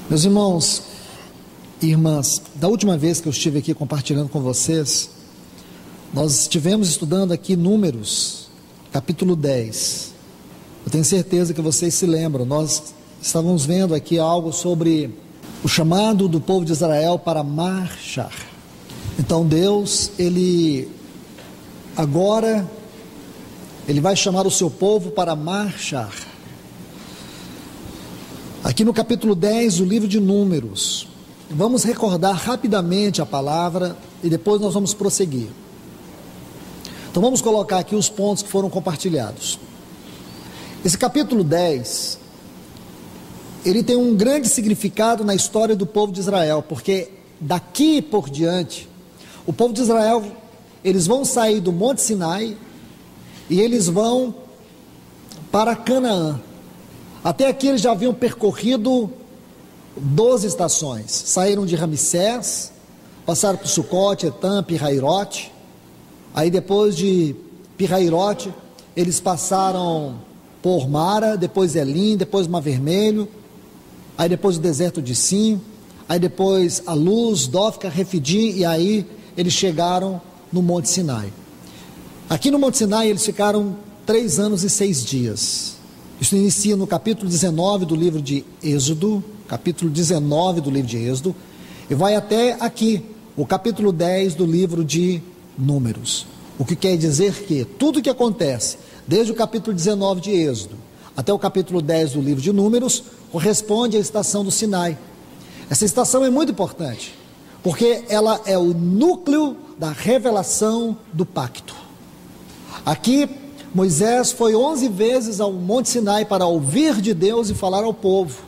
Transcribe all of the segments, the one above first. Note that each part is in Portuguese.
Meus irmãos e irmãs, da última vez que eu estive aqui compartilhando com vocês, nós estivemos estudando aqui Números, capítulo 10. Eu tenho certeza que vocês se lembram, nós estávamos vendo aqui algo sobre o chamado do povo de Israel para marchar. Então Deus, Ele vai chamar o seu povo para marchar. Aqui no capítulo 10 do livro de Números, vamos recordar rapidamente a palavra e depois nós vamos prosseguir. Então vamos colocar aqui os pontos que foram compartilhados. Esse capítulo 10, ele tem um grande significado na história do povo de Israel, porque daqui por diante, o povo de Israel, eles vão sair do Monte Sinai e eles vão para Canaã. Até aqui eles já haviam percorrido 12 estações. Saíram de Ramsés, passaram por Sucote, Etam, Pirairote. Aí depois de Pirairote, eles passaram por Mara, depois Elim, depois Mar Vermelho. Aí depois o deserto de Sim. Aí depois a Luz, Dófica, Refidim. E aí eles chegaram no Monte Sinai. Aqui no Monte Sinai eles ficaram 3 anos e 6 dias. Isso inicia no capítulo 19 do livro de Êxodo, capítulo 19 do livro de Êxodo, e vai até aqui, o capítulo 10 do livro de Números. O que quer dizer que tudo que acontece, desde o capítulo 19 de Êxodo até o capítulo 10 do livro de Números, corresponde à estação do Sinai. Essa estação é muito importante, porque ela é o núcleo da revelação do pacto. Aqui, Moisés foi 11 vezes ao Monte Sinai para ouvir de Deus e falar ao povo.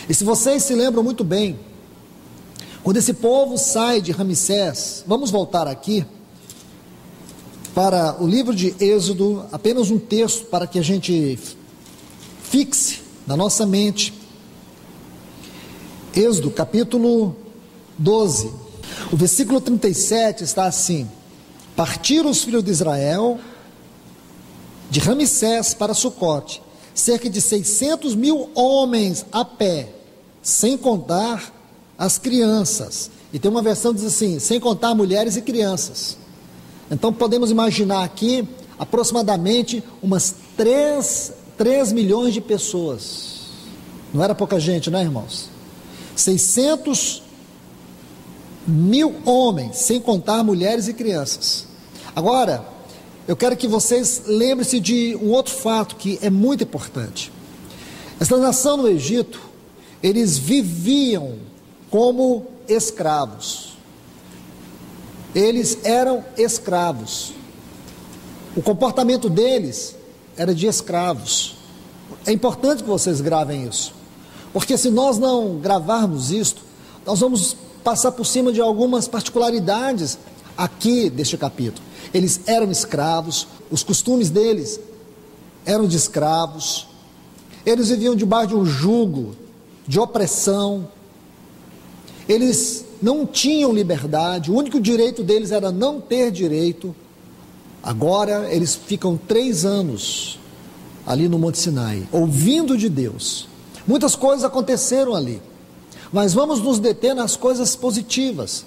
E se vocês se lembram muito bem, quando esse povo sai de Ramsés, vamos voltar aqui para o livro de Êxodo, apenas um texto para que a gente fixe na nossa mente. Êxodo capítulo 12, o versículo 37 está assim: partiram os filhos de Israel de Ramsés para Sucote, cerca de 600.000 homens a pé, sem contar as crianças. E tem uma versão que diz assim, sem contar mulheres e crianças. Então podemos imaginar aqui aproximadamente umas 3 milhões de pessoas. Não era pouca gente, né, irmãos? 600.000 homens, sem contar mulheres e crianças. Agora, eu quero que vocês lembrem-se de um outro fato que é muito importante. Essa nação no Egito, eles viviam como escravos. Eles eram escravos. O comportamento deles era de escravos. É importante que vocês gravem isso, porque se nós não gravarmos isto, nós vamos passar por cima de algumas particularidades aqui deste capítulo. Eles eram escravos, os costumes deles eram de escravos, eles viviam debaixo de um jugo de opressão, eles não tinham liberdade, o único direito deles era não ter direito. Agora eles ficam 3 anos ali no Monte Sinai, ouvindo de Deus. Muitas coisas aconteceram ali, mas vamos nos deter nas coisas positivas.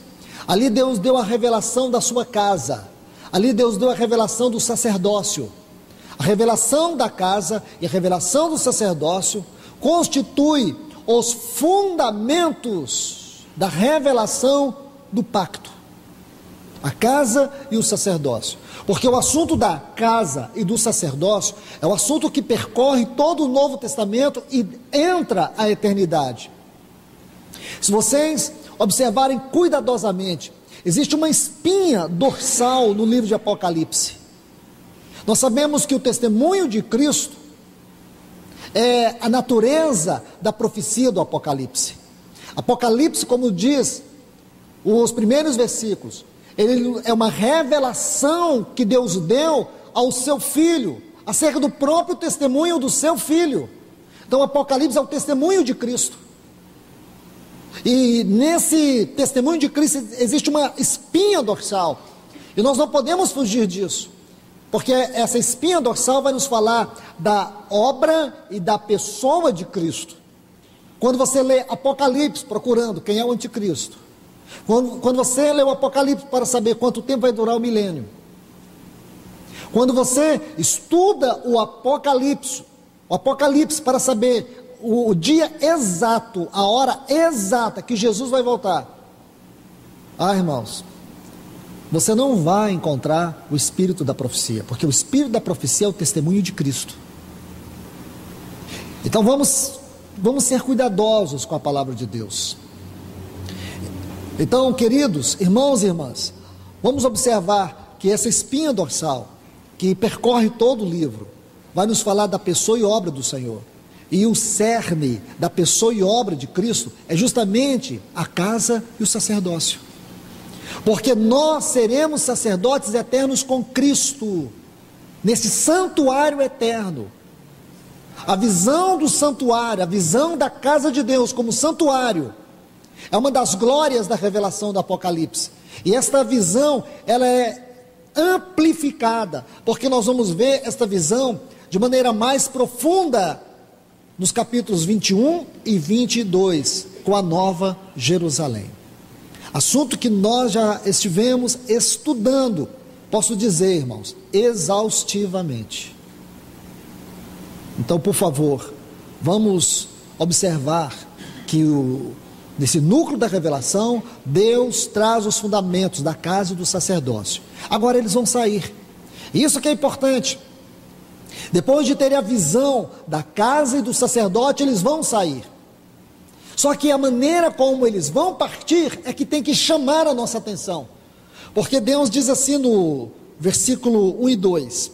Ali Deus deu a revelação da sua casa. Ali Deus deu a revelação do sacerdócio. A revelação da casa e a revelação do sacerdócio constitui os fundamentos da revelação do pacto. A casa e o sacerdócio. Porque o assunto da casa e do sacerdócio é o assunto que percorre todo o Novo Testamento e entra à eternidade. Se vocês observarem cuidadosamente, existe uma espinha dorsal no livro de Apocalipse. Nós sabemos que o testemunho de Cristo é a natureza da profecia do Apocalipse. Apocalipse, como diz os primeiros versículos, ele é uma revelação que Deus deu ao seu Filho, acerca do próprio testemunho do seu Filho. Então o Apocalipse é o testemunho de Cristo. E nesse testemunho de Cristo existe uma espinha dorsal, e nós não podemos fugir disso, porque essa espinha dorsal vai nos falar da obra e da pessoa de Cristo. Quando você lê Apocalipse procurando quem é o anticristo, quando você lê o Apocalipse para saber quanto tempo vai durar o milênio, quando você estuda o Apocalipse para saber o dia exato, a hora exata que Jesus vai voltar, irmãos, você não vai encontrar o espírito da profecia, porque o espírito da profecia é o testemunho de Cristo. Então vamos ser cuidadosos com a palavra de Deus. Então, queridos irmãos e irmãs, vamos observar que essa espinha dorsal, que percorre todo o livro, vai nos falar da pessoa e obra do Senhor. E o cerne da pessoa e obra de Cristo é justamente a casa e o sacerdócio. Porque nós seremos sacerdotes eternos com Cristo, nesse santuário eterno. A visão do santuário, a visão da casa de Deus como santuário, é uma das glórias da revelação do Apocalipse. E esta visão, ela é amplificada, porque nós vamos ver esta visão de maneira mais profunda nos capítulos 21 e 22, com a Nova Jerusalém. Assunto que nós já estivemos estudando, posso dizer, irmãos, exaustivamente. Então, por favor, vamos observar que nesse núcleo da revelação, Deus traz os fundamentos da casa e do sacerdócio. Agora eles vão sair. Isso que é importante. Depois de terem a visão da casa e do sacerdote, eles vão sair. Só que a maneira como eles vão partir é que tem que chamar a nossa atenção. Porque Deus diz assim no versículo 1 e 2: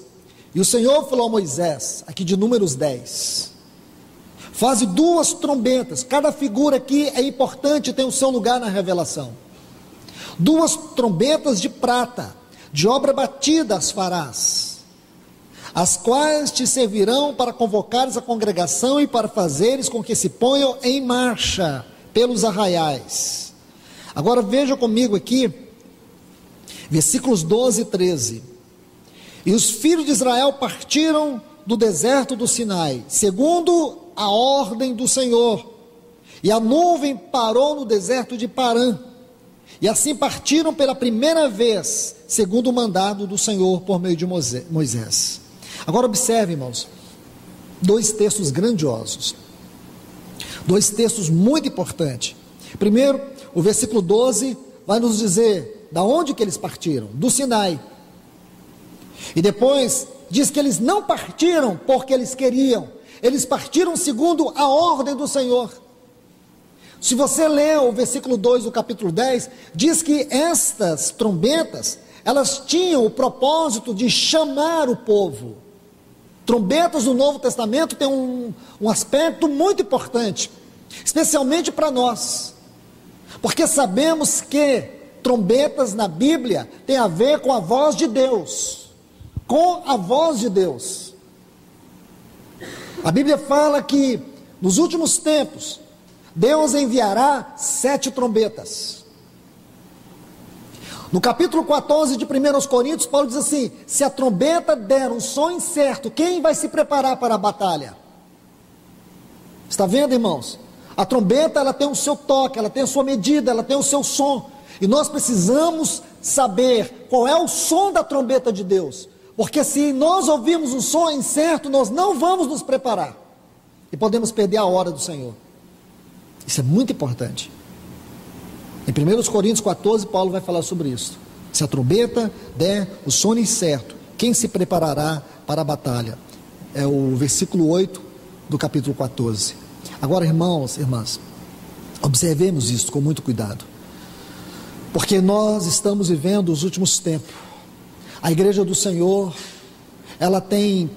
E o Senhor falou a Moisés, aqui de Números 10, faze 2 trombetas, cada figura aqui é importante, tem o seu lugar na revelação. 2 trombetas de prata, de obra batida as farás, as quais te servirão para convocares a congregação e para fazeres com que se ponham em marcha pelos arraiais. Agora veja comigo aqui, versículos 12 e 13. E os filhos de Israel partiram do deserto do Sinai, segundo a ordem do Senhor, e a nuvem parou no deserto de Parã, e assim partiram pela primeira vez, segundo o mandado do Senhor por meio de Moisés. Agora observe, irmãos, 2 textos grandiosos, 2 textos muito importantes. Primeiro, o versículo 12 vai nos dizer da onde que eles partiram, do Sinai. E depois diz que eles não partiram porque eles queriam, eles partiram segundo a ordem do Senhor. Se você ler o versículo 2 do capítulo 10, diz que estas trombetas, elas tinham o propósito de chamar o povo. Trombetas no Novo Testamento tem um aspecto muito importante, especialmente para nós, porque sabemos que trombetas na Bíblia tem a ver com a voz de Deus, com a voz de Deus. A Bíblia fala que nos últimos tempos Deus enviará 7 trombetas. No capítulo 14 de 1 Coríntios, Paulo diz assim: se a trombeta der um som incerto, quem vai se preparar para a batalha? Está vendo, irmãos? A trombeta, ela tem o seu toque, ela tem a sua medida, ela tem o seu som, e nós precisamos saber qual é o som da trombeta de Deus, porque se nós ouvirmos um som incerto, nós não vamos nos preparar, e podemos perder a hora do Senhor. Isso é muito importante. Em 1 Coríntios 14, Paulo vai falar sobre isso. Se a trombeta der o som incerto, quem se preparará para a batalha? É o versículo 8 do capítulo 14. Agora, irmãos, irmãs, observemos isso com muito cuidado, porque nós estamos vivendo os últimos tempos. A igreja do Senhor, ela tem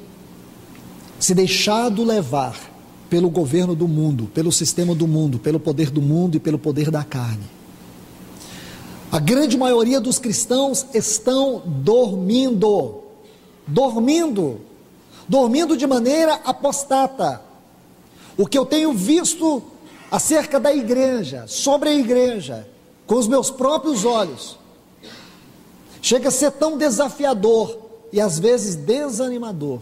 se deixado levar pelo governo do mundo, pelo sistema do mundo, pelo poder do mundo e pelo poder da carne. A grande maioria dos cristãos estão dormindo de maneira apostata. O que eu tenho visto acerca da igreja, sobre a igreja, com os meus próprios olhos, chega a ser tão desafiador e às vezes desanimador.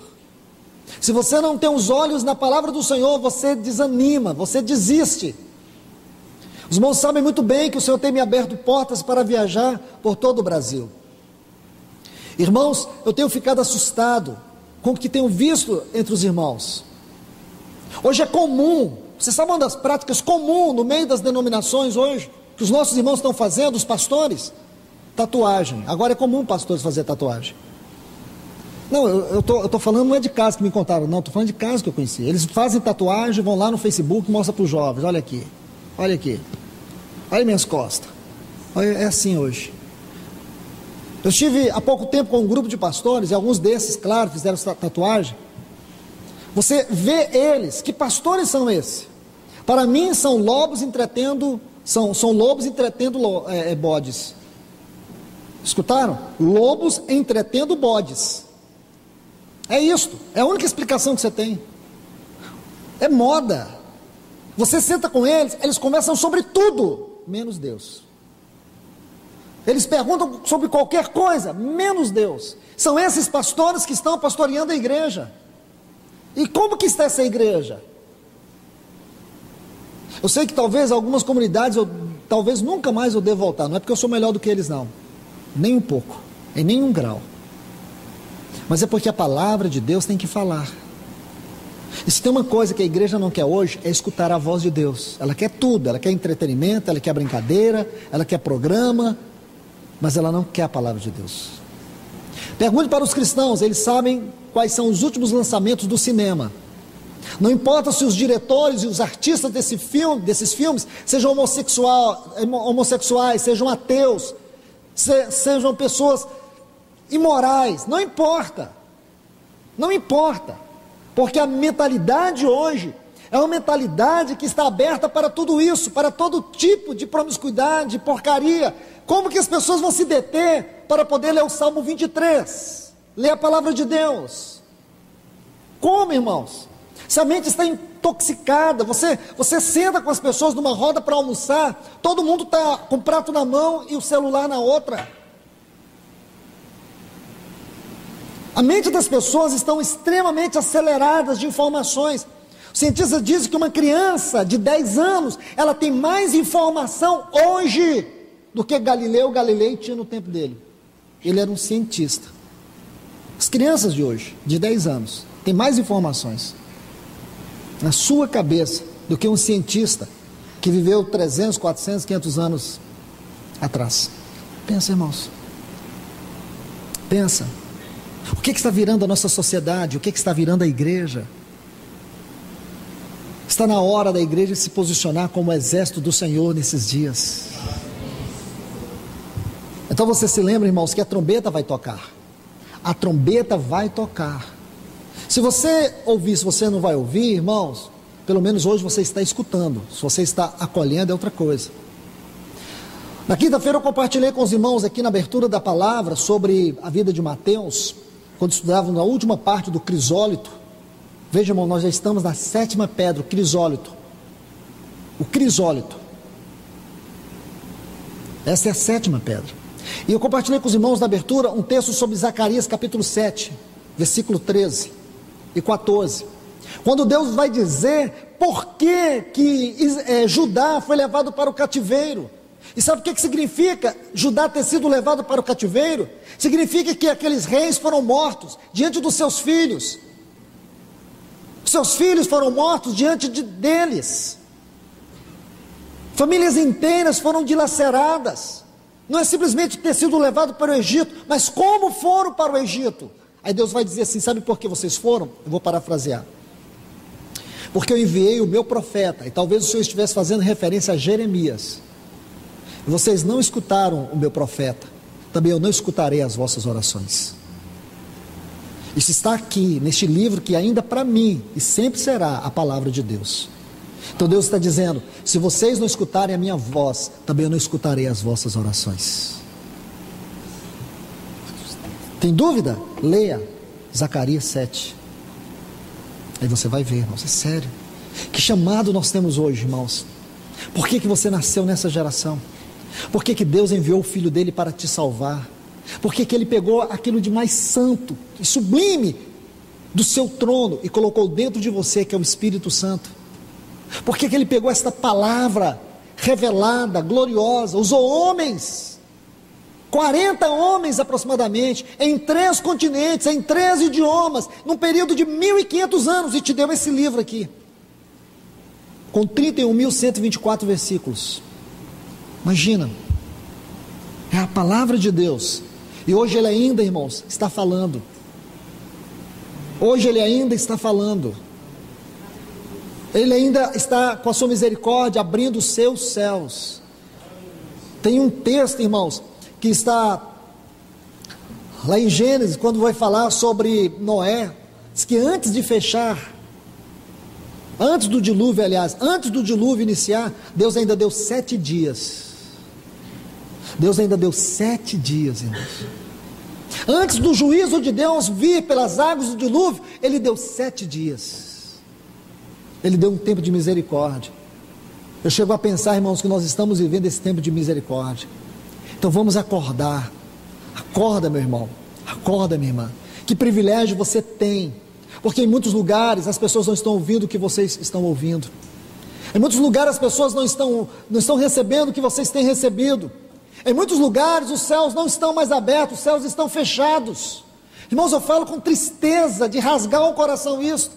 Se você não tem os olhos na palavra do Senhor, você desanima, você desiste. Os irmãos sabem muito bem que o Senhor tem me aberto portas para viajar por todo o Brasil. Irmãos, eu tenho ficado assustado com o que tenho visto entre os irmãos. Hoje é comum, você sabe uma das práticas comuns no meio das denominações hoje, que os nossos irmãos estão fazendo, os pastores? Tatuagem. Agora é comum pastores fazer tatuagem. Não, eu tô falando, não é de casos que me contaram, não, estou falando de casos que eu conheci. Eles fazem tatuagem, vão lá no Facebook e mostram para os jovens, olha aqui, olha minhas costas, olha, é assim hoje. Eu estive há pouco tempo com um grupo de pastores, e alguns desses, claro, fizeram tatuagem. Você vê eles, que pastores são esses? Para mim são lobos entretendo, são lobos entretendo bodes. Escutaram? Lobos entretendo bodes. É isto, é a única explicação que você tem. É moda. Você senta com eles, eles conversam sobre tudo, menos Deus. Eles perguntam sobre qualquer coisa, menos Deus. São esses pastores que estão pastoreando a igreja. E como que está essa igreja? Eu sei que talvez algumas comunidades, talvez nunca mais eu devo voltar. Não é porque eu sou melhor do que eles, não. Nem um pouco, em nenhum grau. Mas é porque a palavra de Deus tem que falar. E se tem uma coisa que a igreja não quer hoje, é escutar a voz de Deus. Ela quer tudo, ela quer entretenimento, ela quer brincadeira, ela quer programa, mas ela não quer a palavra de Deus. Pergunte para os cristãos, eles sabem quais são os últimos lançamentos do cinema. Não importa se os diretores e os artistas desses filmes sejam homossexuais, sejam ateus, sejam pessoas imorais, não importa, porque a mentalidade hoje é uma mentalidade que está aberta para tudo isso, para todo tipo de promiscuidade, porcaria. Como que as pessoas vão se deter para poder ler o Salmo 23, ler a palavra de Deus? Como, irmãos? Se a mente está intoxicada, você senta com as pessoas numa roda para almoçar, todo mundo está com o prato na mão e o celular na outra. A mente das pessoas estão extremamente aceleradas de informações. Os cientistas dizem que uma criança de 10 anos, ela tem mais informação hoje do que Galileu Galilei tinha no tempo dele. Ele era um cientista. As crianças de hoje, de 10 anos, têm mais informações na sua cabeça do que um cientista que viveu 300, 400, 500 anos atrás. Pensa, irmãos. Pensa. O que está virando a nossa sociedade? O que está virando a igreja? Está na hora da igreja se posicionar como exército do Senhor nesses dias. Então você se lembra, irmãos, que a trombeta vai tocar. A trombeta vai tocar. Se você ouvir, se você não vai ouvir, irmãos, pelo menos hoje você está escutando. Se você está acolhendo é outra coisa. Na quinta-feira eu compartilhei com os irmãos aqui na abertura da palavra sobre a vida de Mateus, quando estudávamos na última parte do crisólito. Veja, irmão, nós já estamos na 7ª pedra, o crisólito. O crisólito. Essa é a 7ª pedra. E eu compartilhei com os irmãos na abertura um texto sobre Zacarias capítulo 7, versículo 13 e 14. Quando Deus vai dizer por que Judá foi levado para o cativeiro. E sabe o que significa Judá ter sido levado para o cativeiro? Significa que aqueles reis foram mortos diante dos seus filhos. Seus filhos foram mortos diante deles. Famílias inteiras foram dilaceradas. Não é simplesmente ter sido levado para o Egito, mas como foram para o Egito? Aí Deus vai dizer assim, sabe por que vocês foram? Eu vou parafrasear. Porque eu enviei o meu profeta, e talvez o Senhor estivesse fazendo referência a Jeremias. Vocês não escutaram o meu profeta, também eu não escutarei as vossas orações. Isso está aqui, neste livro que ainda para mim, e sempre será a palavra de Deus. Então Deus está dizendo, se vocês não escutarem a minha voz, também eu não escutarei as vossas orações. Tem dúvida? Leia Zacarias 7. Aí você vai ver, irmãos, é sério. Que chamado nós temos hoje, irmãos? Por que você nasceu nessa geração? Por que Deus enviou o Filho dele para te salvar? Por que Ele pegou aquilo de mais santo e sublime do seu trono e colocou dentro de você, que é o Espírito Santo. Por que ele pegou esta palavra revelada, gloriosa, usou homens, 40 homens aproximadamente, em 3 continentes, em 3 idiomas, num período de 1500 anos, e te deu esse livro aqui, com 31.124 versículos. Imagina, é a palavra de Deus, e hoje ele ainda, irmãos, está falando. Hoje ele ainda está falando. Ele ainda está com a sua misericórdia abrindo os seus céus. Tem um texto, irmãos, que está lá em Gênesis, quando vai falar sobre Noé, diz que antes de fechar, antes do dilúvio, aliás, antes do dilúvio iniciar, Deus ainda deu 7 dias. Deus ainda deu 7 dias, irmãos. Antes do juízo de Deus vir pelas águas do dilúvio, ele deu 7 dias. Ele deu um tempo de misericórdia. Eu chego a pensar, irmãos, que nós estamos vivendo esse tempo de misericórdia. Então vamos acordar. Acorda, meu irmão. Acorda, minha irmã. Que privilégio você tem. Porque em muitos lugares as pessoas não estão ouvindo o que vocês estão ouvindo. Em muitos lugares as pessoas não estão recebendo o que vocês têm recebido. Em muitos lugares os céus não estão mais abertos, os céus estão fechados. Irmãos, eu falo com tristeza, de rasgar o coração isso.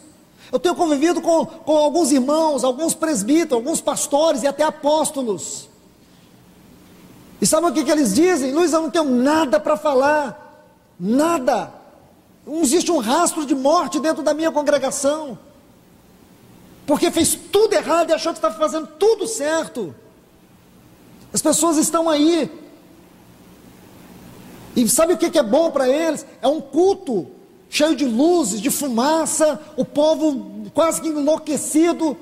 Eu tenho convivido com alguns irmãos, alguns presbíteros, alguns pastores e até apóstolos. E sabe o que eles dizem? Luiz, eu não tenho nada para falar. Nada. Não existe um rastro de morte dentro da minha congregação. Porque fez tudo errado e achou que estava fazendo tudo certo. As pessoas estão aí. E sabe o que é bom para eles? É um culto cheio de luzes, de fumaça, o povo quase que enlouquecido.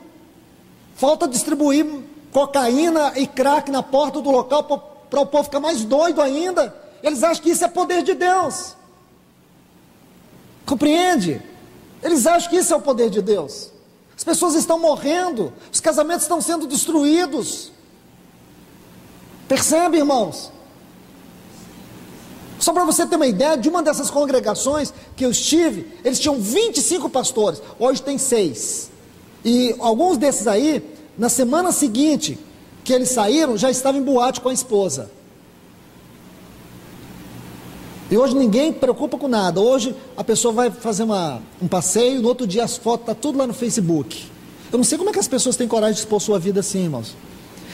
Falta distribuir cocaína e crack na porta do local para o povo ficar mais doido ainda. Eles acham que isso é poder de Deus. Compreende? Eles acham que isso é o poder de Deus. As pessoas estão morrendo, os casamentos estão sendo destruídos. Percebe, irmãos? Só para você ter uma ideia, de uma dessas congregações que eu estive, eles tinham 25 pastores, hoje tem 6. E alguns desses aí, na semana seguinte que eles saíram, já estavam em boate com a esposa. E hoje ninguém preocupa com nada. Hoje a pessoa vai fazer um passeio, no outro dia as fotos estão tudo lá no Facebook. Eu não sei como é que as pessoas têm coragem de expor sua vida assim, irmãos.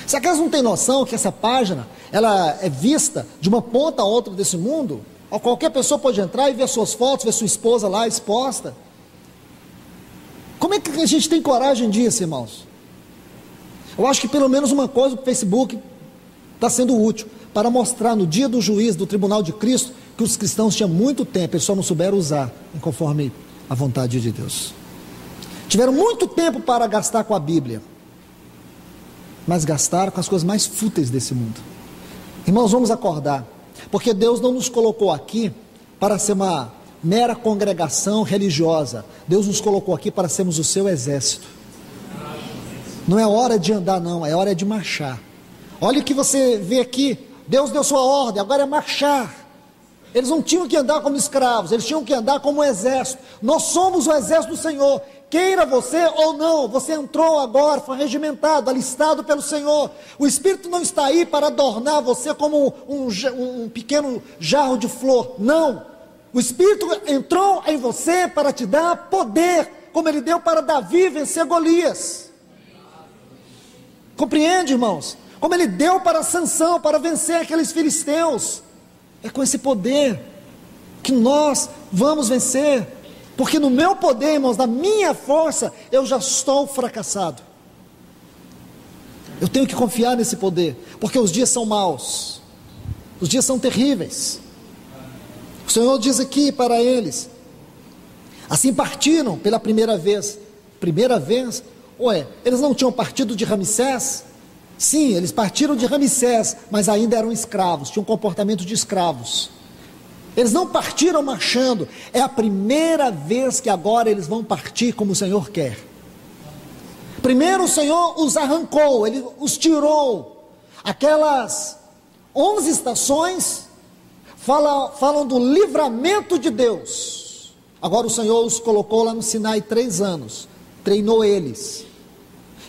Será que elas não têm noção que essa página, ela é vista de uma ponta a outra desse mundo? Ou qualquer pessoa pode entrar e ver suas fotos, ver sua esposa lá exposta. Como é que a gente tem coragem disso, irmãos? Eu acho que pelo menos uma coisa o Facebook está sendo útil, para mostrar no dia do juízo, do tribunal de Cristo, que os cristãos tinham muito tempo, eles só não souberam usar, conforme a vontade de Deus. Tiveram muito tempo para gastar com a Bíblia, mas gastaram com as coisas mais fúteis desse mundo. Irmãos, vamos acordar, porque Deus não nos colocou aqui para ser uma mera congregação religiosa. Deus nos colocou aqui para sermos o seu exército. Não é hora de andar não, é hora de marchar. Olha o que você vê aqui, Deus deu sua ordem, agora é marchar. Eles não tinham que andar como escravos, eles tinham que andar como exército. Nós somos o exército do Senhor. Queira você ou não, você entrou agora, foi regimentado, alistado pelo Senhor. O Espírito não está aí para adornar você como um pequeno jarro de flor. Não. O Espírito entrou em você para te dar poder, como ele deu para Davi vencer Golias. Compreende, irmãos? Como ele deu para Sansão, para vencer aqueles filisteus. É com esse poder que nós vamos vencer. Porque no meu poder, irmãos, na minha força, eu já estou fracassado. Eu tenho que confiar nesse poder, porque os dias são maus, os dias são terríveis. O Senhor diz aqui para eles: assim partiram pela primeira vez. Primeira vez? Ué, eles não tinham partido de Ramsés? Sim, eles partiram de Ramsés, mas ainda eram escravos, tinham um comportamento de escravos. Eles não partiram marchando, é a primeira vez que agora eles vão partir como o Senhor quer. Primeiro o Senhor os arrancou, Ele os tirou. Aquelas 11 estações falam do livramento de Deus. Agora o Senhor os colocou lá no Sinai 3 anos, treinou eles,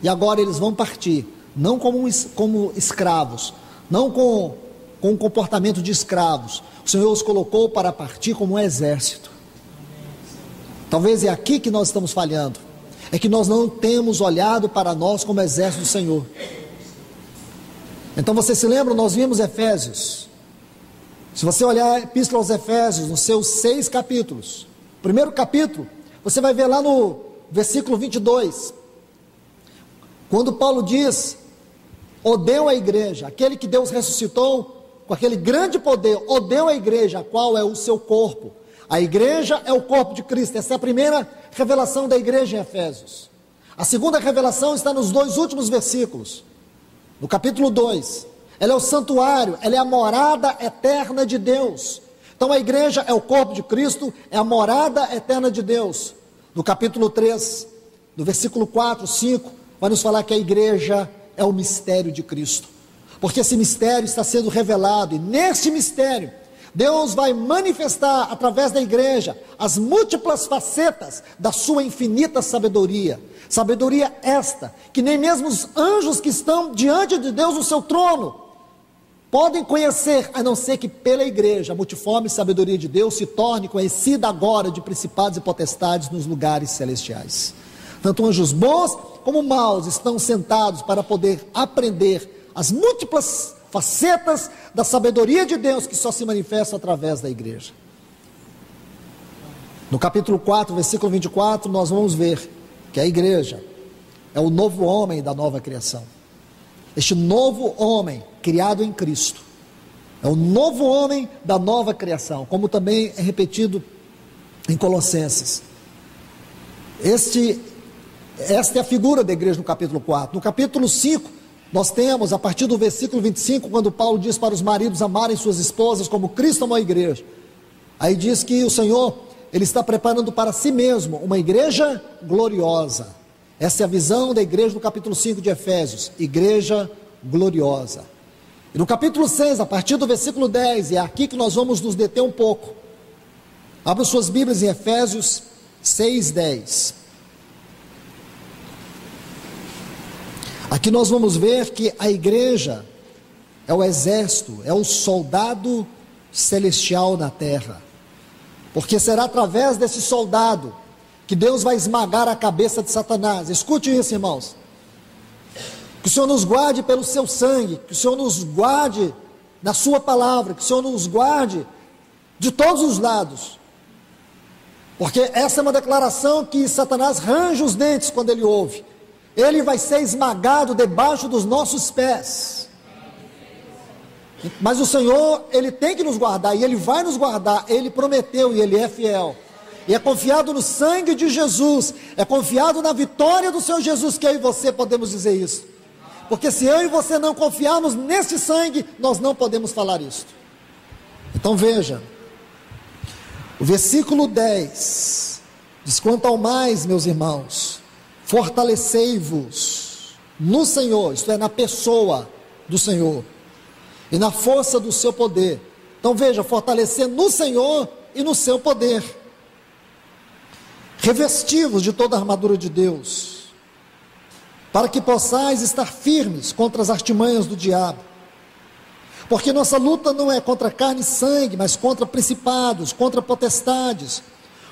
e agora eles vão partir, não como escravos, não com um comportamento de escravos. O Senhor os colocou para partir como um exército. Talvez é aqui que nós estamos falhando, é que nós não temos olhado para nós como exército do Senhor. Então você se lembra, nós vimos Efésios. Se você olhar a Epístola aos Efésios, nos seus 6 capítulos, primeiro capítulo, você vai ver lá no versículo 22, quando Paulo diz: odeio a igreja, aquele que Deus ressuscitou com aquele grande poder, odeio a igreja, a qual é o seu corpo. A igreja é o corpo de Cristo. Essa é a primeira revelação da igreja em Efésios. A segunda revelação está nos 2 últimos versículos. No capítulo 2, ela é o santuário, ela é a morada eterna de Deus. Então a igreja é o corpo de Cristo, é a morada eterna de Deus. No capítulo 3, no versículo 4, 5, vai nos falar que a igreja é o mistério de Cristo. Porque esse mistério está sendo revelado, e neste mistério, Deus vai manifestar através da igreja as múltiplas facetas da sua infinita sabedoria. Sabedoria esta, que nem mesmo os anjos que estão diante de Deus no seu trono podem conhecer, a não ser que pela igreja a multiforme sabedoria de Deus se torne conhecida agora de principados e potestades nos lugares celestiais. Tanto anjos bons como maus estão sentados para poder aprender as múltiplas facetas da sabedoria de Deus que só se manifesta através da igreja. No capítulo 4, versículo 24, nós vamos ver que a igreja é o novo homem da nova criação. Este novo homem criado em Cristo é o novo homem da nova criação, como também é repetido em Colossenses. Esta é a figura da igreja no capítulo 4. No capítulo 5, nós temos, a partir do versículo 25, quando Paulo diz para os maridos amarem suas esposas como Cristo amou a igreja. Aí diz que o Senhor, Ele está preparando para si mesmo uma igreja gloriosa. Essa é a visão da igreja no capítulo 5 de Efésios, igreja gloriosa. E no capítulo 6, a partir do versículo 10, é aqui que nós vamos nos deter um pouco. Abra suas Bíblias em Efésios 6, 10. Aqui nós vamos ver que a igreja é o exército, é o soldado celestial na terra. Porque será através desse soldado que Deus vai esmagar a cabeça de Satanás. Escute isso, irmãos. Que o Senhor nos guarde pelo seu sangue, que o Senhor nos guarde na sua palavra, que o Senhor nos guarde de todos os lados. Porque essa é uma declaração que Satanás range os dentes quando ele ouve. Ele vai ser esmagado debaixo dos nossos pés. Mas o Senhor, Ele tem que nos guardar, e Ele vai nos guardar. Ele prometeu, e Ele é fiel. E é confiado no sangue de Jesus, é confiado na vitória do Senhor Jesus, que eu e você podemos dizer isso. Porque se eu e você não confiarmos nesse sangue, nós não podemos falar isso. Então veja, o versículo 10 diz: quanto ao mais, meus irmãos, fortalecei-vos no Senhor, isto é, na pessoa do Senhor, e na força do seu poder. Então veja, fortalecer no Senhor e no seu poder. Revesti-vos de toda a armadura de Deus, para que possais estar firmes contra as artimanhas do diabo. Porque nossa luta não é contra carne e sangue, mas contra principados, contra potestades,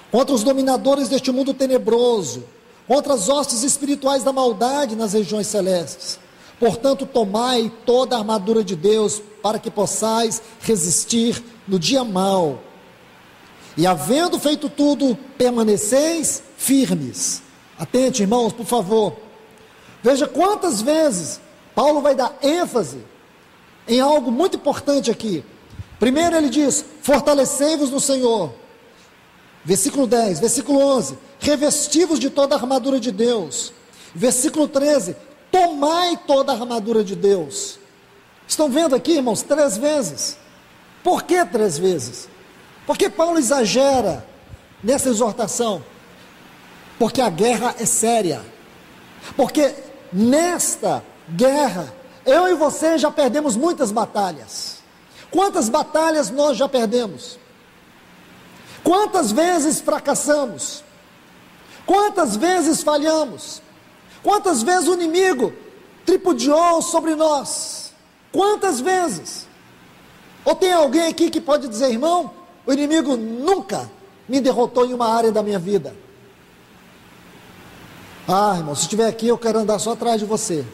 contra os dominadores deste mundo tenebroso, contra as hostes espirituais da maldade nas regiões celestes. Portanto, tomai toda a armadura de Deus, para que possais resistir no dia mau. E havendo feito tudo, permaneceis firmes. Atente, irmãos, por favor. Veja quantas vezes Paulo vai dar ênfase em algo muito importante aqui. Primeiro ele diz: fortalecei-vos no Senhor. Versículo 10, versículo 11, revesti-vos de toda a armadura de Deus. Versículo 13, tomai toda a armadura de Deus. Estão vendo aqui, irmãos, 3 vezes. Por que 3 vezes? Porque Paulo exagera nessa exortação. Porque a guerra é séria. Porque nesta guerra, eu e você já perdemos muitas batalhas. Quantas batalhas nós já perdemos? Quantas vezes fracassamos? Quantas vezes falhamos? Quantas vezes o inimigo tripudiou sobre nós? Quantas vezes? Ou tem alguém aqui que pode dizer, irmão, o inimigo nunca me derrotou em uma área da minha vida? Ah, irmão, se estiver aqui eu quero andar só atrás de você.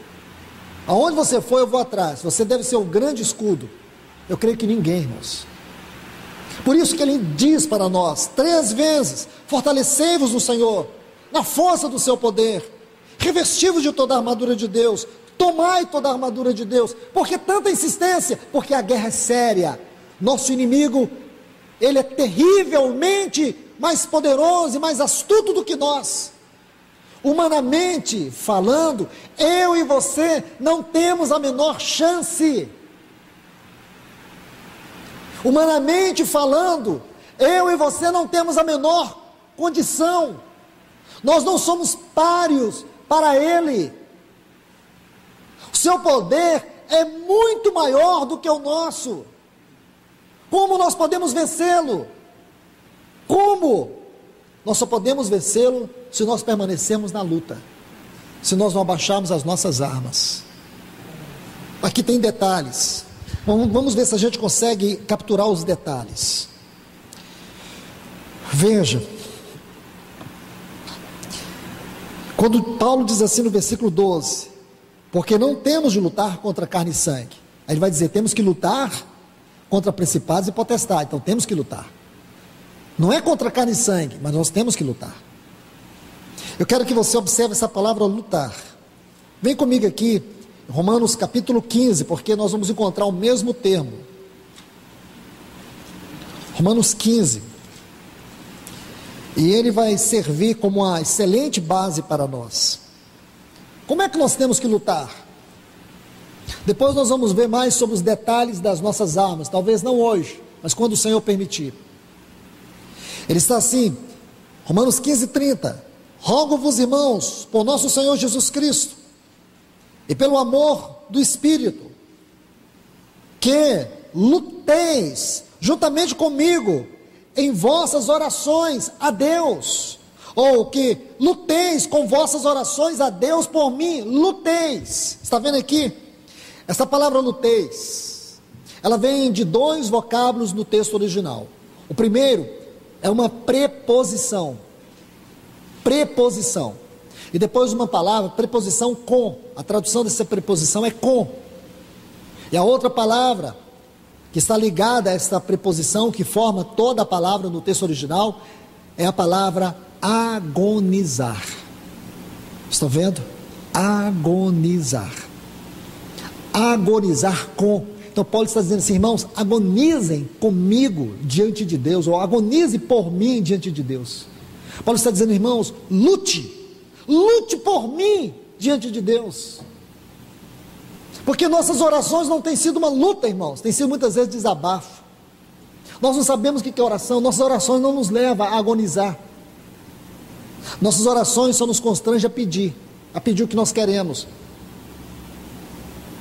Aonde você for eu vou atrás. Você deve ser um grande escudo. Eu creio que ninguém, irmãos. Por isso que ele diz para nós 3 vezes: fortalecei-vos no Senhor, na força do seu poder, revesti-vos de toda a armadura de Deus, tomai toda a armadura de Deus. Por que tanta insistência? Porque a guerra é séria. Nosso inimigo, ele é terrivelmente mais poderoso e mais astuto do que nós. Humanamente falando, eu e você não temos a menor chance. Humanamente falando, eu e você não temos a menor condição. Nós não somos páreos para ele. O seu poder é muito maior do que o nosso. Como nós podemos vencê-lo? Como? Nós só podemos vencê-lo se nós permanecermos na luta, se nós não abaixarmos as nossas armas. Aqui tem detalhes. Vamos ver se a gente consegue capturar os detalhes. Veja, quando Paulo diz assim no versículo 12, porque não temos de lutar contra carne e sangue. Aí ele vai dizer, temos que lutar contra principados e potestades. Então temos que lutar. Não é contra carne e sangue, mas nós temos que lutar. Eu quero que você observe essa palavra lutar. Vem comigo aqui, Romanos capítulo 15, porque nós vamos encontrar o mesmo termo. Romanos 15. E ele vai servir como uma excelente base para nós. Como é que nós temos que lutar? Depois nós vamos ver mais sobre os detalhes das nossas armas, talvez não hoje, mas quando o Senhor permitir. Ele está assim, Romanos 15, 30. Rogo-vos, irmãos, por nosso Senhor Jesus Cristo, e pelo amor do Espírito, que luteis juntamente comigo em vossas orações a Deus, ou que luteis com vossas orações a Deus por mim, luteis. Está vendo aqui? Essa palavra luteis, ela vem de 2 vocábulos no texto original. O primeiro é uma preposição, e depois uma palavra, preposição com. A tradução dessa preposição é com. E a outra palavra que está ligada a esta preposição, que forma toda a palavra no texto original, é a palavra agonizar. Estão vendo? Agonizar. Agonizar com. Então Paulo está dizendo assim, irmãos, agonizem comigo diante de Deus, ou agonize por mim diante de Deus. Paulo está dizendo, irmãos, lute por mim diante de Deus. Porque nossas orações não têm sido uma luta, irmãos, tem sido muitas vezes desabafo. Nós não sabemos o que é oração, nossas orações não nos levam a agonizar. Nossas orações só nos constrangem a pedir o que nós queremos.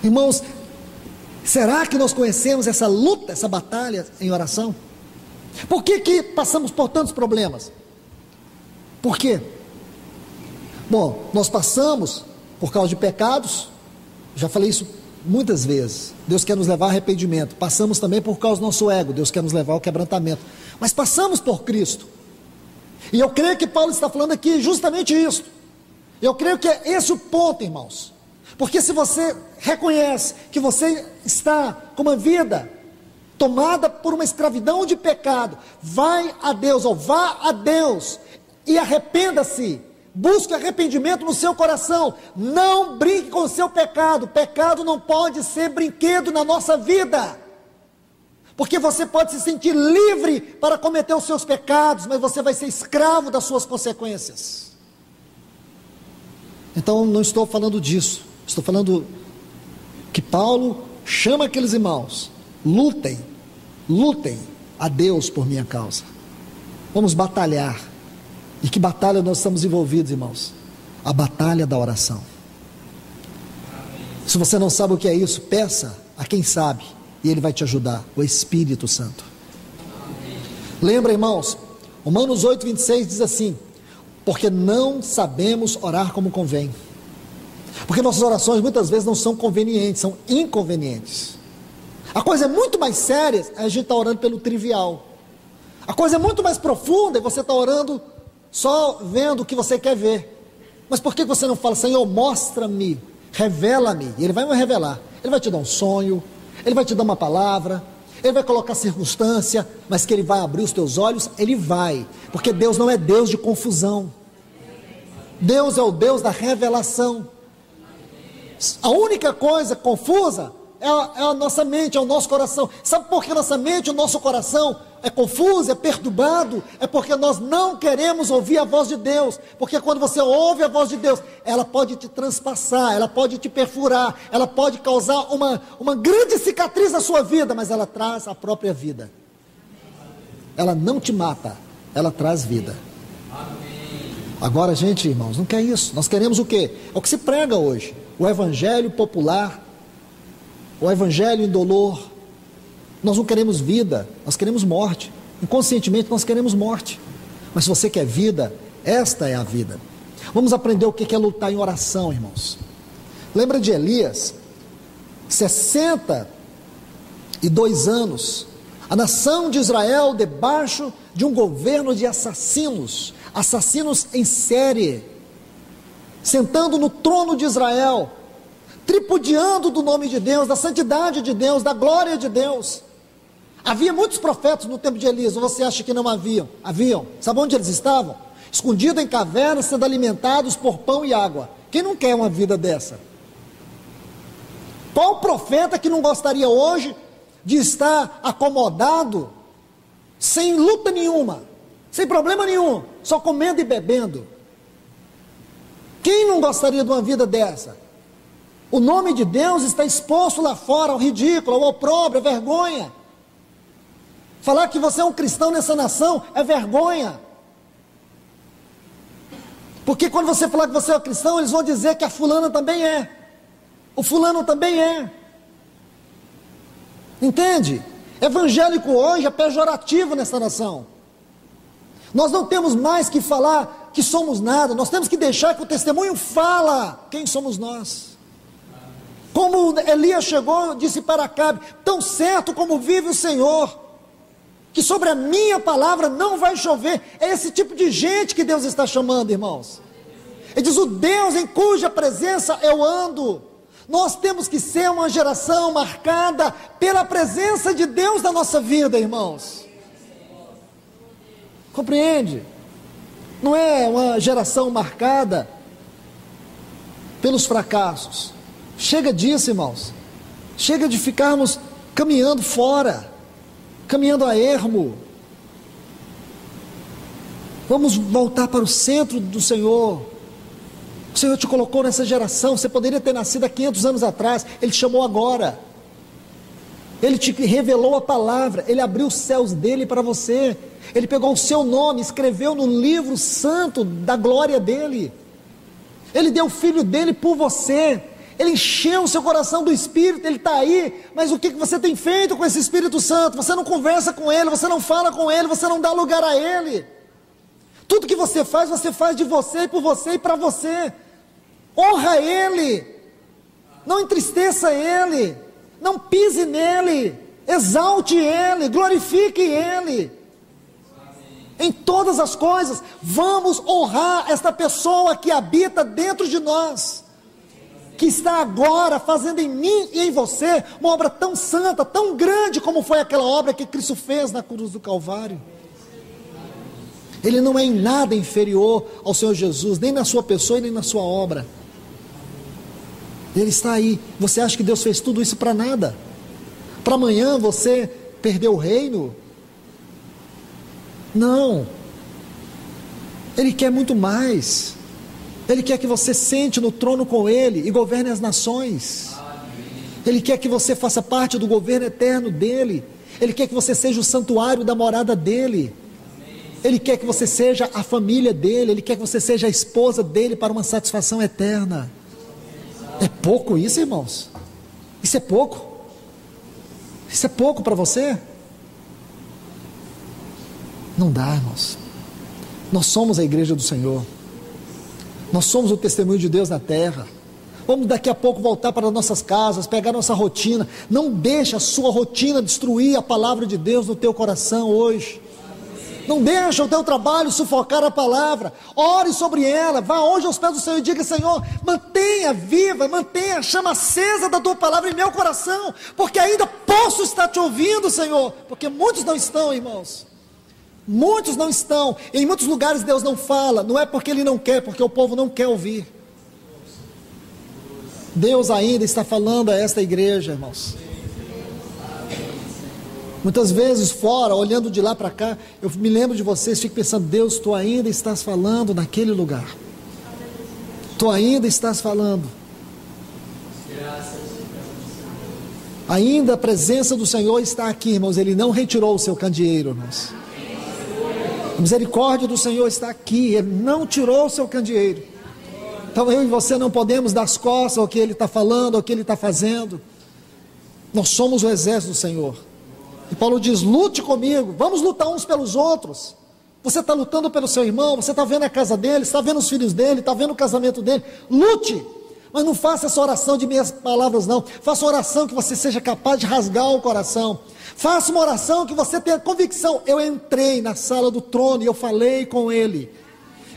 Irmãos, será que nós conhecemos essa luta, essa batalha em oração? Por que passamos por tantos problemas? Por quê? Bom, nós passamos por causa de pecados, já falei isso muitas vezes, Deus quer nos levar ao arrependimento. Passamos também por causa do nosso ego, Deus quer nos levar ao quebrantamento, mas passamos por Cristo, e eu creio que Paulo está falando aqui justamente isso. Eu creio que é esse o ponto, irmãos, porque se você reconhece que você está com uma vida tomada por uma escravidão de pecado, vai a Deus, ou vá a Deus e arrependa-se, busque arrependimento no seu coração, não brinque com o seu pecado. Pecado não pode ser brinquedo na nossa vida, porque você pode se sentir livre para cometer os seus pecados, mas você vai ser escravo das suas consequências. Então não estou falando disso, estou falando que Paulo chama aqueles irmãos, lutem a Deus por minha causa, vamos batalhar. E que batalha nós estamos envolvidos, irmãos? A batalha da oração. Se você não sabe o que é isso, peça a quem sabe, e ele vai te ajudar, o Espírito Santo. Lembra, irmãos, Romanos 8:26 diz assim: porque não sabemos orar como convém. Porque nossas orações muitas vezes não são convenientes, são inconvenientes. A coisa é muito mais séria, a gente está orando pelo trivial. A coisa é muito mais profunda e você está orando só vendo o que você quer ver. Mas por que você não fala: Senhor, mostra-me, revela-me? E Ele vai me revelar. Ele vai te dar um sonho, Ele vai te dar uma palavra, Ele vai colocar circunstância, mas que Ele vai abrir os teus olhos, Ele vai. Porque Deus não é Deus de confusão. Deus é o Deus da revelação. A única coisa confusa é a nossa mente, é o nosso coração. Sabe por que nossa mente, o nosso coração é confuso, é perturbado? É porque nós não queremos ouvir a voz de Deus. Porque quando você ouve a voz de Deus, ela pode te transpassar, ela pode te perfurar, ela pode causar uma grande cicatriz na sua vida, mas ela traz a própria vida. Ela não te mata, ela traz vida. Agora, gente, irmãos, não quer isso. Nós queremos o quê? É o que se prega hoje: o evangelho popular, o evangelho indolor. Nós não queremos vida, nós queremos morte. Inconscientemente nós queremos morte. Mas se você quer vida, esta é a vida. Vamos aprender o que é lutar em oração, irmãos. Lembra de Elias? 62 anos, a nação de Israel debaixo de um governo de assassinos em série, sentando no trono de Israel, tripudiando do nome de Deus, da santidade de Deus, da glória de Deus. Havia muitos profetas no tempo de Elias, ou você acha que não haviam? Haviam. Sabe onde eles estavam? Escondidos em cavernas, sendo alimentados por pão e água. Quem não quer uma vida dessa? Qual profeta que não gostaria hoje de estar acomodado, sem luta nenhuma, sem problema nenhum, só comendo e bebendo? Quem não gostaria de uma vida dessa? O nome de Deus está exposto lá fora ao ridículo, ao opróbrio, à vergonha. Falar que você é um cristão nessa nação é vergonha. Porque quando você falar que você é um cristão, eles vão dizer que a fulana também é. O fulano também é. Entende? Evangélico hoje é pejorativo nessa nação. Nós não temos mais que falar que somos nada. Nós temos que deixar que o testemunho fala quem somos nós. Como Elias chegou, disse para Acabe: tão certo como vive o Senhor, que sobre a minha palavra não vai chover. É esse tipo de gente que Deus está chamando, irmãos. Ele diz: o Deus em cuja presença eu ando. Nós temos que ser uma geração marcada pela presença de Deus na nossa vida, irmãos. Compreende? Não é uma geração marcada pelos fracassos. Chega disso, irmãos. Chega de ficarmos caminhando fora, caminhando a ermo. Vamos voltar para o centro do Senhor. O Senhor te colocou nessa geração. Você poderia ter nascido há 500 anos atrás. Ele te chamou agora. Ele te revelou a palavra. Ele abriu os céus dele para você. Ele pegou o seu nome, escreveu no livro santo da glória dele. Ele deu o filho dele por você. Ele encheu o seu coração do Espírito. Ele está aí, mas o que você tem feito com esse Espírito Santo? Você não conversa com ele, você não fala com ele, você não dá lugar a ele. Tudo que você faz de você e por você e para você. Honra ele, não entristeça ele, não pise nele, exalte ele, glorifique ele. Em todas as coisas, vamos honrar esta pessoa que habita dentro de nós, que está agora fazendo em mim e em você uma obra tão santa, tão grande como foi aquela obra que Cristo fez na cruz do Calvário. Ele não é em nada inferior ao Senhor Jesus, nem na sua pessoa e nem na sua obra. Ele está aí. Você acha que Deus fez tudo isso para nada? Para amanhã você perder o reino? Não. Ele quer muito mais. Ele quer que você sente no trono com Ele e governe as nações. Ele quer que você faça parte do governo eterno dEle. Ele quer que você seja o santuário da morada dEle. Ele quer que você seja a família dEle. Ele quer que você seja a esposa dEle para uma satisfação eterna. É pouco isso, irmãos? Isso é pouco? Isso é pouco para você? Não dá, irmãos. Nós somos a igreja do Senhor. Nós somos o testemunho de Deus na terra. Vamos daqui a pouco voltar para nossas casas, pegar nossa rotina. Não deixe a sua rotina destruir a palavra de Deus no teu coração hoje. Não deixe o teu trabalho sufocar a palavra. Ore sobre ela. Vá hoje aos pés do Senhor e diga: Senhor, mantenha viva, mantenha a chama acesa da tua palavra em meu coração, porque ainda posso estar te ouvindo, Senhor. Porque muitos não estão, irmãos. Muitos não estão. Em muitos lugares Deus não fala. Não é porque Ele não quer, porque o povo não quer ouvir. Deus ainda está falando a esta igreja, irmãos. Muitas vezes fora, olhando de lá para cá, eu me lembro de vocês, fico pensando: Deus, Tu ainda estás falando naquele lugar. Tu ainda estás falando. Ainda a presença do Senhor está aqui, irmãos. Ele não retirou o seu candeeiro, irmãos. A misericórdia do Senhor está aqui. Ele não tirou o seu candeeiro. Então eu e você não podemos dar as costas ao que Ele está falando, ao que Ele está fazendo. Nós somos o exército do Senhor. E Paulo diz: lute comigo, vamos lutar uns pelos outros. Você está lutando pelo seu irmão, você está vendo a casa dele, está vendo os filhos dele, está vendo o casamento dele. Lute, mas não faça essa oração de minhas palavras não. Faça uma oração que você seja capaz de rasgar o coração. Faça uma oração que você tenha convicção: eu entrei na sala do trono e eu falei com Ele.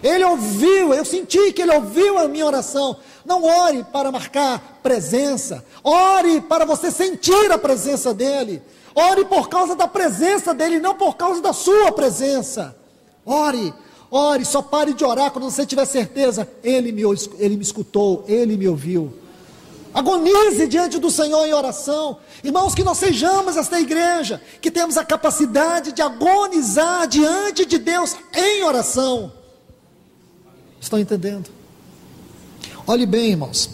Ele ouviu, eu senti que Ele ouviu a minha oração. Não ore para marcar presença, ore para você sentir a presença dEle. Ore por causa da presença dEle, não por causa da sua presença. Ore, ore, só pare de orar quando você tiver certeza: Ele me escutou, Ele me ouviu. Agonize diante do Senhor em oração. Irmãos, que nós sejamos esta igreja, que temos a capacidade de agonizar diante de Deus em oração. Estão entendendo? Olhe bem, irmãos.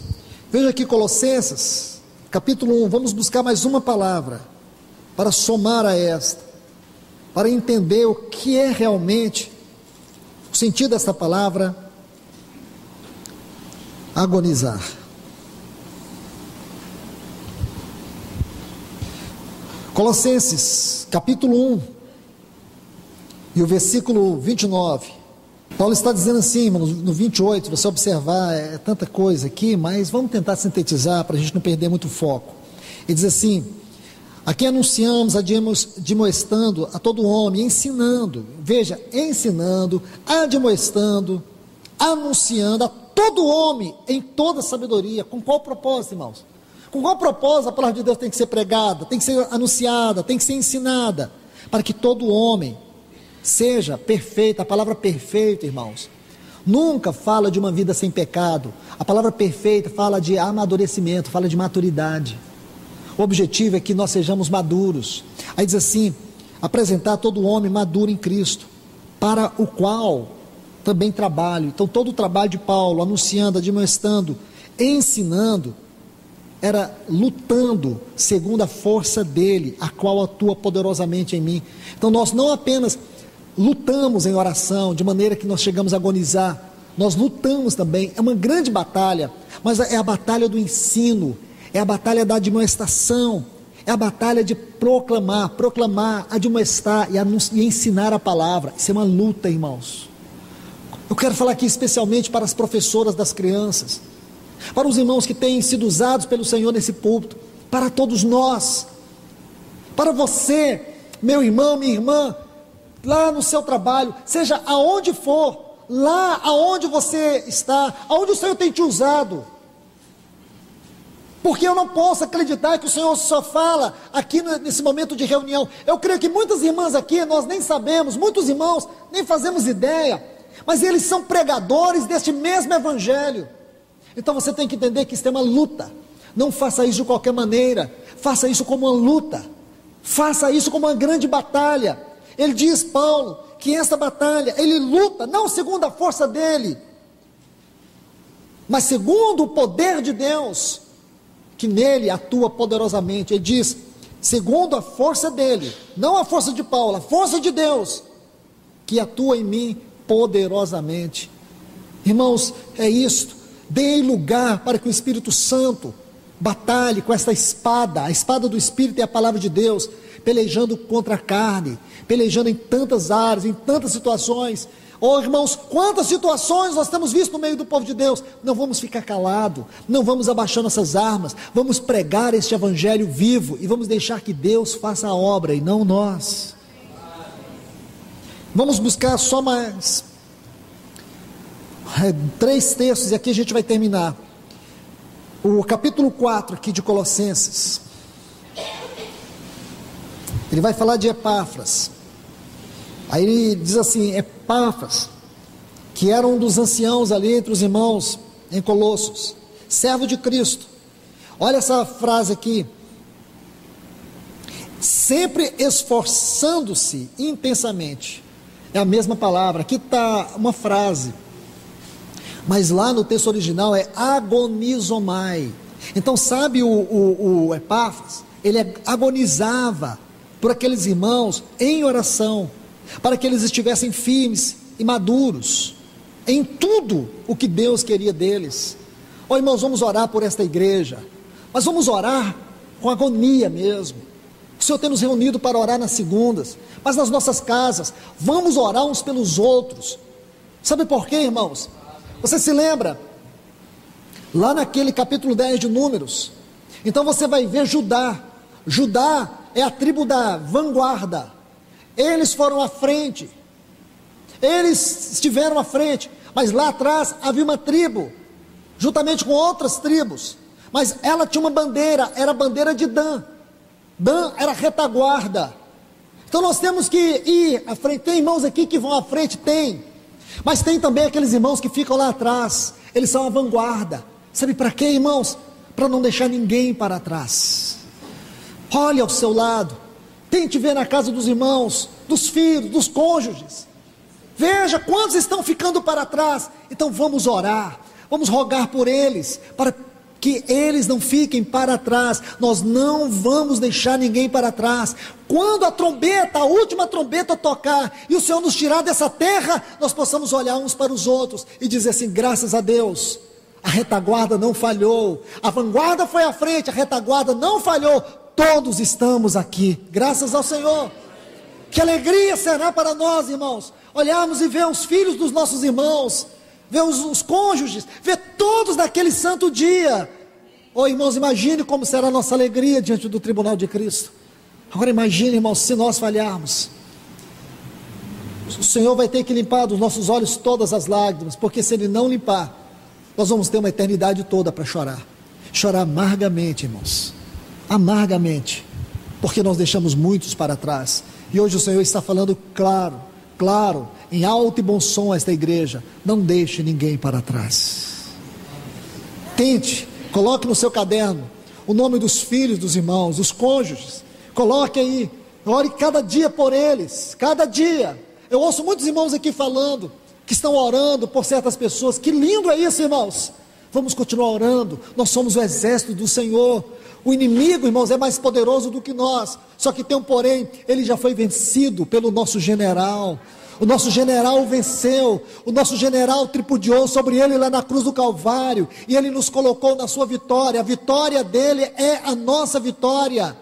Veja aqui Colossenses, capítulo 1. Vamos buscar mais uma palavra para somar a esta, para entender o que é realmente o sentido dessa palavra: agonizar. Colossenses, capítulo 1, e o versículo 29. Paulo está dizendo assim, no 28, se você observar, é tanta coisa aqui, mas vamos tentar sintetizar para a gente não perder muito foco. Ele diz assim: aqui anunciamos, admoestando a todo homem, ensinando, veja, ensinando, admoestando, anunciando a todo homem em toda sabedoria. Com qual propósito, irmãos? Com qual propósito a palavra de Deus tem que ser pregada, tem que ser anunciada, tem que ser ensinada? Para que todo homem seja perfeito. A palavra perfeito, irmãos, nunca fala de uma vida sem pecado. A palavra perfeita fala de amadurecimento, fala de maturidade. O objetivo é que nós sejamos maduros. Aí diz assim: apresentar todo homem maduro em Cristo, para o qual também trabalho. Então todo o trabalho de Paulo, anunciando, admoestando, ensinando, era lutando segundo a força dele, a qual atua poderosamente em mim. Então nós não apenas lutamos em oração, de maneira que nós chegamos a agonizar, nós lutamos também. É uma grande batalha, mas é a batalha do ensino, é a batalha da admoestação, é a batalha de proclamar, admoestar e ensinar a palavra. Isso é uma luta, irmãos. Eu quero falar aqui especialmente para as professoras das crianças, para os irmãos que têm sido usados pelo Senhor nesse púlpito, para todos nós, para você, meu irmão, minha irmã, lá no seu trabalho, seja aonde for, lá aonde você está, aonde o Senhor tem te usado. Porque eu não posso acreditar que o Senhor só fala aqui nesse momento de reunião. Eu creio que muitas irmãs aqui, nós nem sabemos, muitos irmãos nem fazemos ideia, mas eles são pregadores deste mesmo evangelho. Então você tem que entender que isso é uma luta. Não faça isso de qualquer maneira, faça isso como uma luta, faça isso como uma grande batalha. Ele diz, Paulo, que essa batalha, ele luta não segundo a força dele, mas segundo o poder de Deus, que nele atua poderosamente. Ele diz, segundo a força dele, não a força de Paulo, a força de Deus, que atua em mim poderosamente. Irmãos, é isto. Dê lugar para que o Espírito Santo batalhe com esta espada. A espada do Espírito é a palavra de Deus, pelejando contra a carne, pelejando em tantas áreas, em tantas situações. Oh, irmãos, quantas situações nós temos visto no meio do povo de Deus. Não vamos ficar calados, não vamos abaixar nossas armas, vamos pregar este evangelho vivo e vamos deixar que Deus faça a obra e não nós. Vamos buscar só mais 3 textos e aqui a gente vai terminar. O capítulo 4 aqui de Colossenses, ele vai falar de Epáfras. Aí ele diz assim: Epáfras, que era um dos anciãos ali entre os irmãos em Colossos, servo de Cristo. Olha essa frase aqui: sempre esforçando-se intensamente. É a mesma palavra, aqui está uma frase, mas lá no texto original é agonizomai. Então sabe o Epáfras, ele agonizava por aqueles irmãos em oração, para que eles estivessem firmes e maduros em tudo o que Deus queria deles. Oh, irmãos, vamos orar por esta igreja, mas vamos orar com agonia mesmo. O Senhor tem nos reunido para orar nas segundas, mas nas nossas casas, vamos orar uns pelos outros. Sabe por quê, irmãos? Você se lembra? Lá naquele capítulo 10 de Números, então você vai ver Judá. Judá é a tribo da vanguarda. Eles foram à frente, eles estiveram à frente, mas lá atrás havia uma tribo, juntamente com outras tribos, mas ela tinha uma bandeira, era a bandeira de Dan. Dan era a retaguarda. Então nós temos que ir à frente. Tem irmãos aqui que vão à frente? Tem, mas tem também aqueles irmãos que ficam lá atrás, eles são a vanguarda. Sabe para quê, irmãos? Para não deixar ninguém para trás. Olhe ao seu lado, tente ver na casa dos irmãos, dos filhos, dos cônjuges, veja quantos estão ficando para trás. Então vamos orar, vamos rogar por eles, para que eles não fiquem para trás. Nós não vamos deixar ninguém para trás. Quando a trombeta, a última trombeta tocar, e o Senhor nos tirar dessa terra, nós possamos olhar uns para os outros, e dizer assim: graças a Deus, a retaguarda não falhou, a vanguarda foi à frente, a retaguarda não falhou, todos estamos aqui, graças ao Senhor. Que alegria será para nós, irmãos, olharmos e ver os filhos dos nossos irmãos, ver os cônjuges, ver todos naquele santo dia. Oh, irmãos, imagine como será a nossa alegria diante do tribunal de Cristo. Agora imagine, irmãos, se nós falharmos, o Senhor vai ter que limpar dos nossos olhos todas as lágrimas, porque se Ele não limpar, nós vamos ter uma eternidade toda para chorar amargamente, irmãos, amargamente, porque nós deixamos muitos para trás. E hoje o Senhor está falando claro, em alto e bom som a esta igreja: não deixe ninguém para trás. Tente, coloque no seu caderno o nome dos filhos dos irmãos, dos cônjuges, coloque aí, ore cada dia por eles, cada dia. Eu ouço muitos irmãos aqui falando que estão orando por certas pessoas. Que lindo é isso, irmãos. Vamos continuar orando. Nós somos o exército do Senhor. O inimigo, irmãos, é mais poderoso do que nós, só que tem um porém: ele já foi vencido pelo nosso general. O nosso general venceu, o nosso general tripudiou sobre ele lá na cruz do Calvário, e ele nos colocou na sua vitória. A vitória dele é a nossa vitória.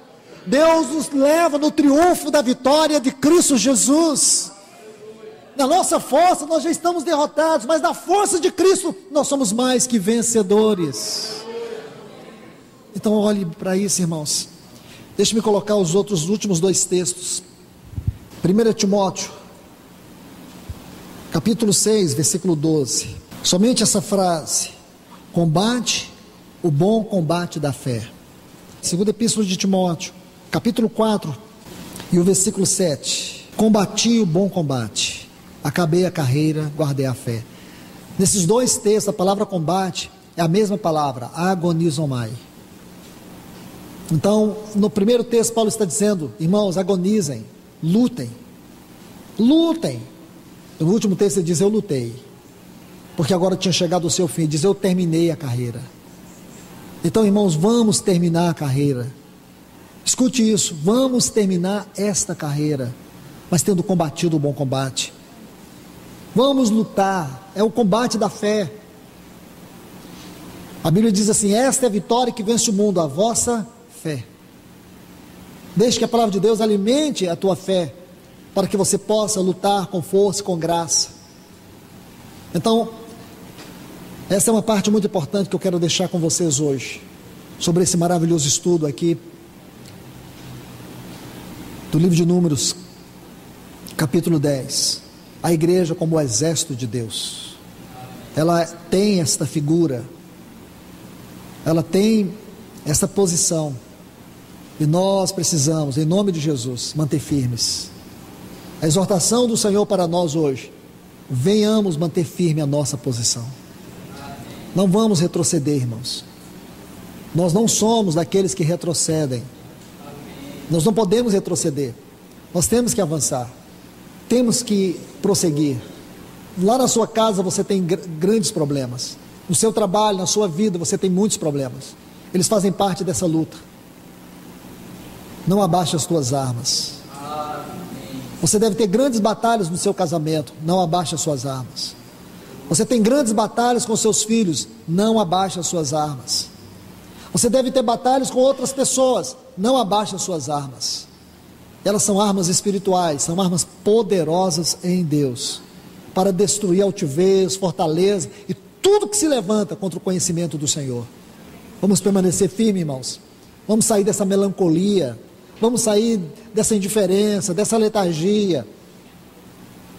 Deus nos leva no triunfo da vitória de Cristo Jesus. Na nossa força nós já estamos derrotados, mas na força de Cristo nós somos mais que vencedores. Então olhe para isso, irmãos. Deixe-me colocar os últimos 2 textos. 1 Timóteo, capítulo 6, versículo 12. Somente essa frase: combate o bom combate da fé. Segunda epístola de Timóteo, capítulo 4, e o versículo 7. Combati o bom combate, acabei a carreira, guardei a fé. Nesses 2 textos, a palavra combate é a mesma palavra, agonizomai. Então, no primeiro texto, Paulo está dizendo: irmãos, agonizem, lutem. No último texto ele diz: eu lutei, porque agora tinha chegado ao seu fim. Ele diz: eu terminei a carreira. Então, irmãos, vamos terminar a carreira. Escute isso: vamos terminar esta carreira, mas tendo combatido o bom combate. Vamos lutar, é o combate da fé. A Bíblia diz assim: esta é a vitória que vence o mundo, a vossa fé. Deixe que a palavra de Deus alimente a tua fé, para que você possa lutar com força e com graça. Então, essa é uma parte muito importante que eu quero deixar com vocês hoje, sobre esse maravilhoso estudo aqui, do livro de Números, capítulo 10. A igreja como o exército de Deus, ela tem esta figura, ela tem essa posição, e nós precisamos, em nome de Jesus, manter firmes. A exortação do Senhor para nós hoje: venhamos manter firme a nossa posição. Não vamos retroceder, irmãos. Nós não somos daqueles que retrocedem. Nós não podemos retroceder. Nós temos que avançar. Temos que prosseguir. Lá na sua casa você tem grandes problemas. No seu trabalho, na sua vida, você tem muitos problemas. Eles fazem parte dessa luta. Não abaixe as tuas armas. Você deve ter grandes batalhas no seu casamento. Não abaixe as suas armas. Você tem grandes batalhas com seus filhos. Não abaixe as suas armas. Você deve ter batalhas com outras pessoas. Não abaixe as suas armas. Elas são armas espirituais, são armas poderosas em Deus, para destruir altivez, fortaleza e tudo que se levanta contra o conhecimento do Senhor. Vamos permanecer firmes, irmãos. Vamos sair dessa melancolia. Vamos sair dessa indiferença, dessa letargia.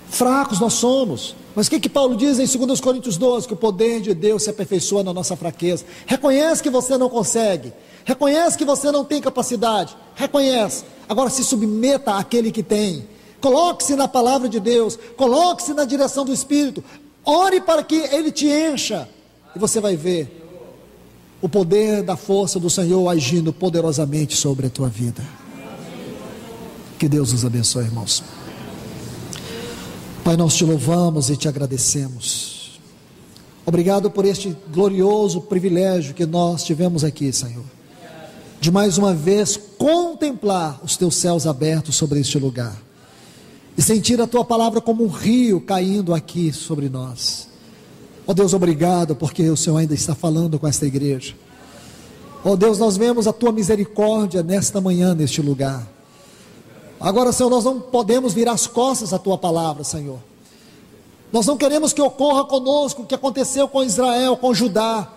Fracos nós somos. Mas o que Paulo diz em 2 Coríntios 12? Que o poder de Deus se aperfeiçoa na nossa fraqueza. Reconhece que você não consegue. Reconhece que você não tem capacidade. Reconhece. Agora se submeta àquele que tem. Coloque-se na palavra de Deus. Coloque-se na direção do Espírito. Ore para que Ele te encha. E você vai ver o poder da força do Senhor agindo poderosamente sobre a tua vida. Que Deus nos abençoe, irmãos. Pai, nós te louvamos e te agradecemos. Obrigado por este glorioso privilégio que nós tivemos aqui, Senhor, de mais uma vez contemplar os teus céus abertos sobre este lugar e sentir a tua palavra como um rio caindo aqui sobre nós. Ó Deus, obrigado porque o Senhor ainda está falando com esta igreja. Ó Deus, nós vemos a tua misericórdia nesta manhã, neste lugar. Agora, Senhor, nós não podemos virar as costas à tua palavra, Senhor. Nós não queremos que ocorra conosco o que aconteceu com Israel, com Judá.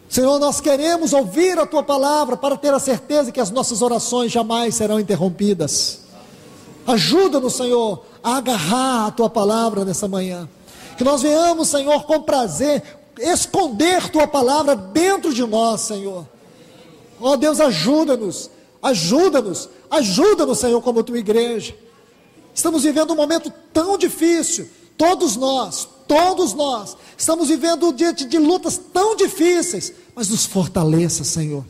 Senhor, nós queremos ouvir a tua palavra para ter a certeza que as nossas orações jamais serão interrompidas. Ajuda-nos, Senhor, a agarrar a tua palavra nessa manhã. Que nós venhamos, Senhor, com prazer, esconder tua palavra dentro de nós, Senhor. Ó Deus, ajuda-nos, ajuda-nos, ajuda-nos, Senhor, como tua igreja. Estamos vivendo um momento tão difícil, todos nós, estamos vivendo diante de lutas tão difíceis, mas nos fortaleça, Senhor.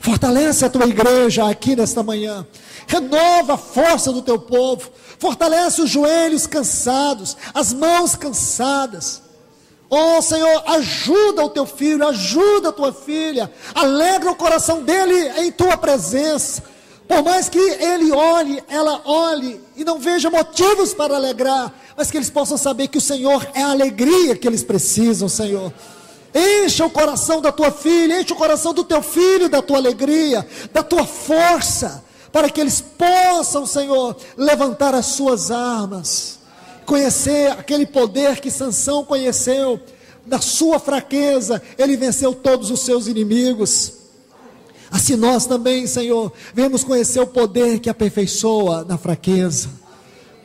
Fortalece a tua igreja aqui nesta manhã. Renova a força do teu povo. Fortalece os joelhos cansados, as mãos cansadas. Oh Senhor, ajuda o teu filho, ajuda a tua filha. Alegra o coração dele em tua presença. Por mais que ele olhe, ela olhe e não veja motivos para alegrar, mas que eles possam saber que o Senhor é a alegria que eles precisam, Senhor. Encha o coração da tua filha, enche o coração do teu filho da tua alegria, da tua força, para que eles possam, Senhor, levantar as suas armas, conhecer aquele poder que Sansão conheceu. Na sua fraqueza ele venceu todos os seus inimigos. Assim nós também, Senhor, vemos conhecer o poder que aperfeiçoa na fraqueza.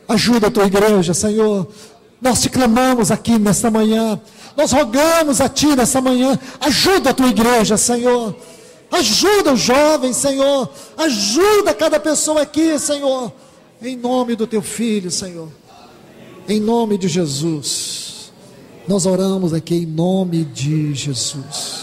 Ajuda a tua igreja, Senhor. Nós te clamamos aqui nesta manhã, nós rogamos a ti nesta manhã. Ajuda a tua igreja, Senhor. Ajuda os jovens, Senhor. Ajuda cada pessoa aqui, Senhor. Em nome do teu filho, Senhor. Em nome de Jesus. Nós oramos aqui em nome de Jesus.